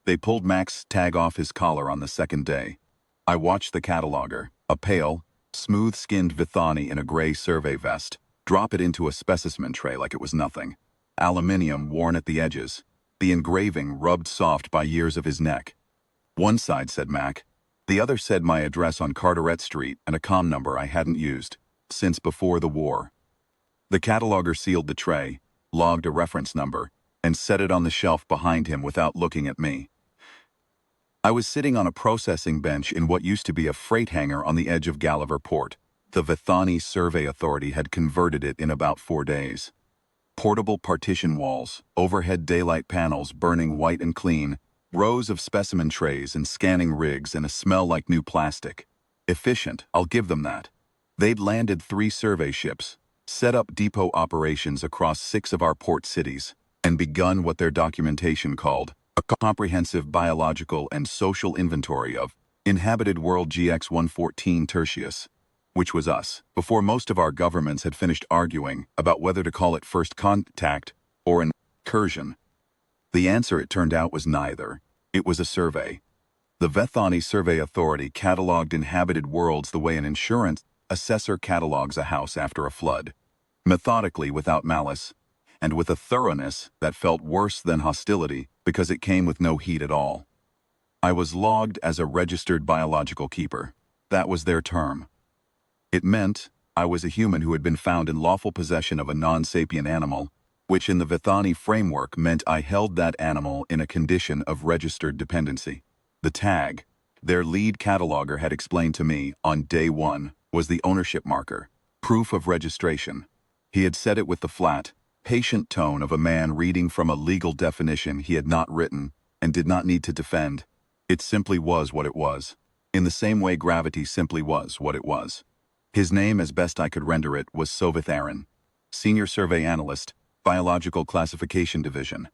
They pulled Mac's tag off his collar on the second day. I watched the cataloger, a pale, smooth-skinned Vethani in a gray survey vest, drop it into a specimen tray like it was nothing. Aluminium worn at the edges, the engraving rubbed soft by years of his neck. One side said Mac, the other said my address on Carteret Street and a comm number I hadn't used since before the war. The cataloger sealed the tray, logged a reference number, and set it on the shelf behind him without looking at me. I was sitting on a processing bench in what used to be a freight hangar on the edge of Gulliver Port. The Vethani Survey Authority had converted it in about 4 days. Portable partition walls, overhead daylight panels burning white and clean, rows of specimen trays and scanning rigs, and a smell like new plastic. Efficient, I'll give them that. They'd landed 3 survey ships, set up depot operations across 6 of our port cities, and begun what their documentation called a comprehensive biological and social inventory of inhabited world GX-114 Tertius, which was us, before most of our governments had finished arguing about whether to call it first contact or an incursion. The answer, it turned out, was neither. It was a survey. The Vethani Survey Authority catalogued inhabited worlds the way an insurance assessor catalogs a house after a flood, methodically, without malice, and with a thoroughness that felt worse than hostility because it came with no heat at all. I was logged as a registered biological keeper. That was their term. It meant I was a human who had been found in lawful possession of a non-sapient animal, which in the Vethani framework meant I held that animal in a condition of registered dependency. The tag, their lead cataloger had explained to me on day 1, was the ownership marker, proof of registration. He had said it with the flat, patient tone of a man reading from a legal definition he had not written and did not need to defend. It simply was what it was, in the same way gravity simply was what it was. His name, as best I could render it, was Vethani, Senior Survey Analyst, Biological Classification Division.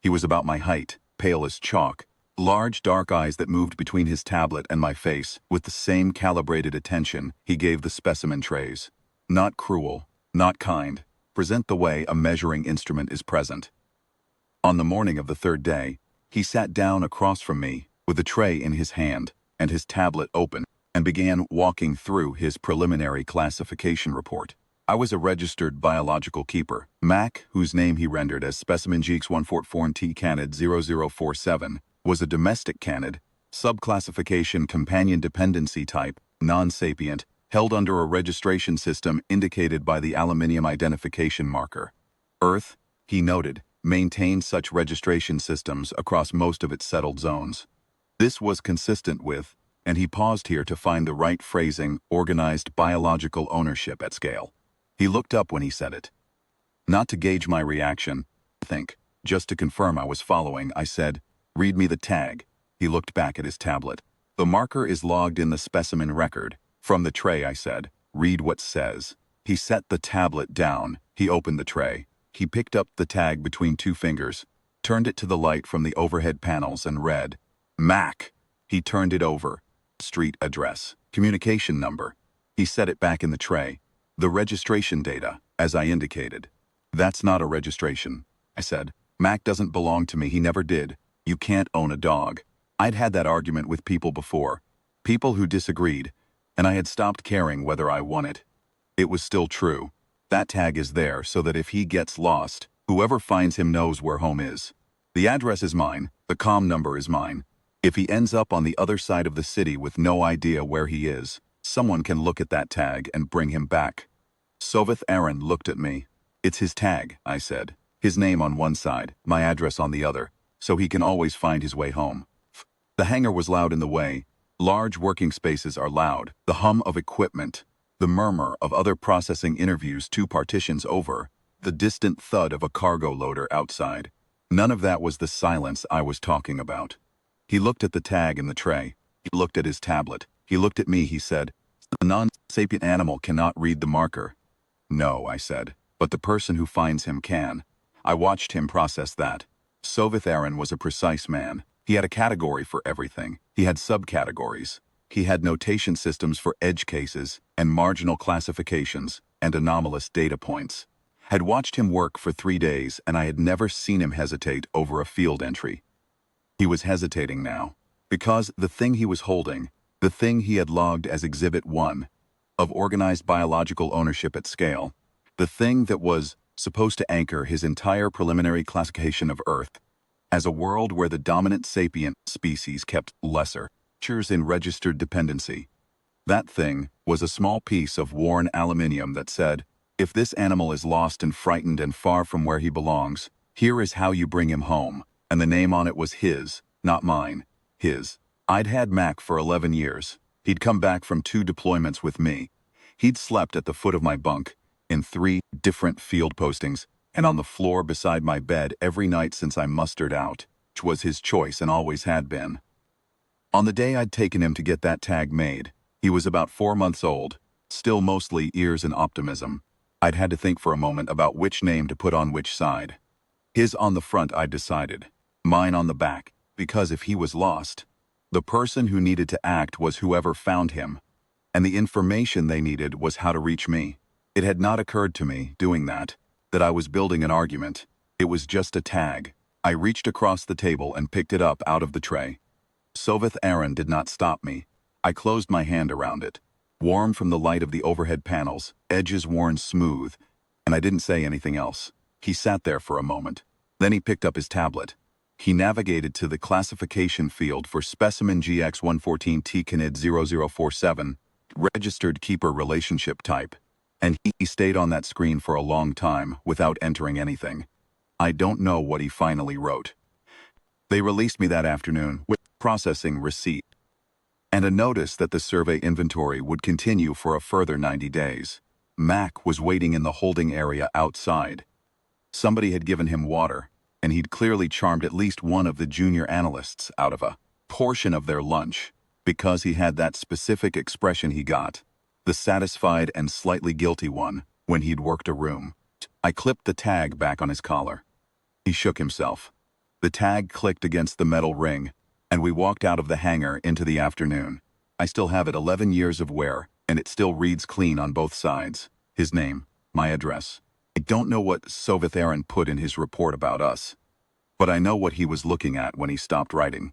He was about my height, pale as chalk, large dark eyes that moved between his tablet and my face with the same calibrated attention he gave the specimen trays. Not cruel, not kind, present the way a measuring instrument is present. On the morning of the 3rd day, he sat down across from me with a tray in his hand and his tablet open and began walking through his preliminary classification report. I was a registered biological keeper. Mac, whose name he rendered as Specimen GX-144T Canid 0047, was a domestic canid, subclassification companion dependency type, non-sapient, held under a registration system indicated by the aluminium identification marker. Earth, he noted, maintained such registration systems across most of its settled zones. This was consistent with, and he paused here to find the right phrasing, organized biological ownership at scale. He looked up when he said it. Not to gauge my reaction, just to confirm I was following, I said, "Read me the tag." He looked back at his tablet. "The marker is logged in the specimen record." "From the tray," I said. "Read what says." He set the tablet down. He opened the tray. He picked up the tag between 2 fingers, turned it to the light from the overhead panels and read, "Mac." He turned it over. Street address. Communication number. He set it back in the tray. "The registration data, as I indicated." "That's not a registration," I said. "Mac doesn't belong to me. He never did. You can't own a dog." I'd had that argument with people before. People who disagreed, and I had stopped caring whether I won it. It was still true. That tag is there so that if he gets lost, whoever finds him knows where home is. The address is mine. The comm number is mine. If he ends up on the other side of the city with no idea where he is, someone can look at that tag and bring him back. Vethani looked at me. "It's his tag," I said. "His name on one side, my address on the other, so he can always find his way home." The hangar was loud in the way. Large working spaces are loud. The hum of equipment, the murmur of other processing interviews 2 partitions over, the distant thud of a cargo loader outside. None of that was the silence I was talking about. He looked at the tag in the tray. He looked at his tablet. He looked at me. He said, "A non-sapient animal cannot read the marker." "No," I said, "but the person who finds him can." I watched him process that. Vethani was a precise man. He had a category for everything. He had subcategories. He had notation systems for edge cases and marginal classifications and anomalous data points. Had watched him work for 3 days, and I had never seen him hesitate over a field entry. He was hesitating now, because the thing he was holding, the thing he had logged as Exhibit 1, of organized biological ownership at scale, the thing that was supposed to anchor his entire preliminary classification of Earth as a world where the dominant sapient species kept lesser creatures in registered dependency. That thing was a small piece of worn aluminium that said, "If this animal is lost and frightened and far from where he belongs, here is how you bring him home." And the name on it was his, not mine, his. I'd had Mac for 11 years. He'd come back from 2 deployments with me. He'd slept at the foot of my bunk, in 3 different field postings, and on the floor beside my bed every night since I mustered out, which was his choice and always had been. On the day I'd taken him to get that tag made, he was about 4 months old, still mostly ears and optimism. I'd had to think for a moment about which name to put on which side. His on the front, I'd decided. Mine on the back, because if he was lost, the person who needed to act was whoever found him, and the information they needed was how to reach me. It had not occurred to me, doing that I was building an argument. It was just a tag. I reached across the table and picked it up out of the tray. Soveth Aaron did not stop me. I closed my hand around it. Warm from the light of the overhead panels, edges worn smooth, and I didn't say anything else. He sat there for a moment. Then he picked up his tablet. He navigated to the classification field for specimen GX114T Canid 0047, registered keeper relationship type, and he stayed on that screen for a long time without entering anything. I don't know what he finally wrote. They released me that afternoon with processing receipt and a notice that the survey inventory would continue for a further 90 days. Mac was waiting in the holding area outside. Somebody had given him water, and he'd clearly charmed at least one of the junior analysts out of a portion of their lunch, because he had that specific expression he got, the satisfied and slightly guilty one, when he'd worked a room. I clipped the tag back on his collar. He shook himself. The tag clicked against the metal ring, and we walked out of the hangar into the afternoon. I still have it 11 years of wear, and it still reads clean on both sides. His name, my address. I don't know what Soveth Aaron put in his report about us, but I know what he was looking at when he stopped writing.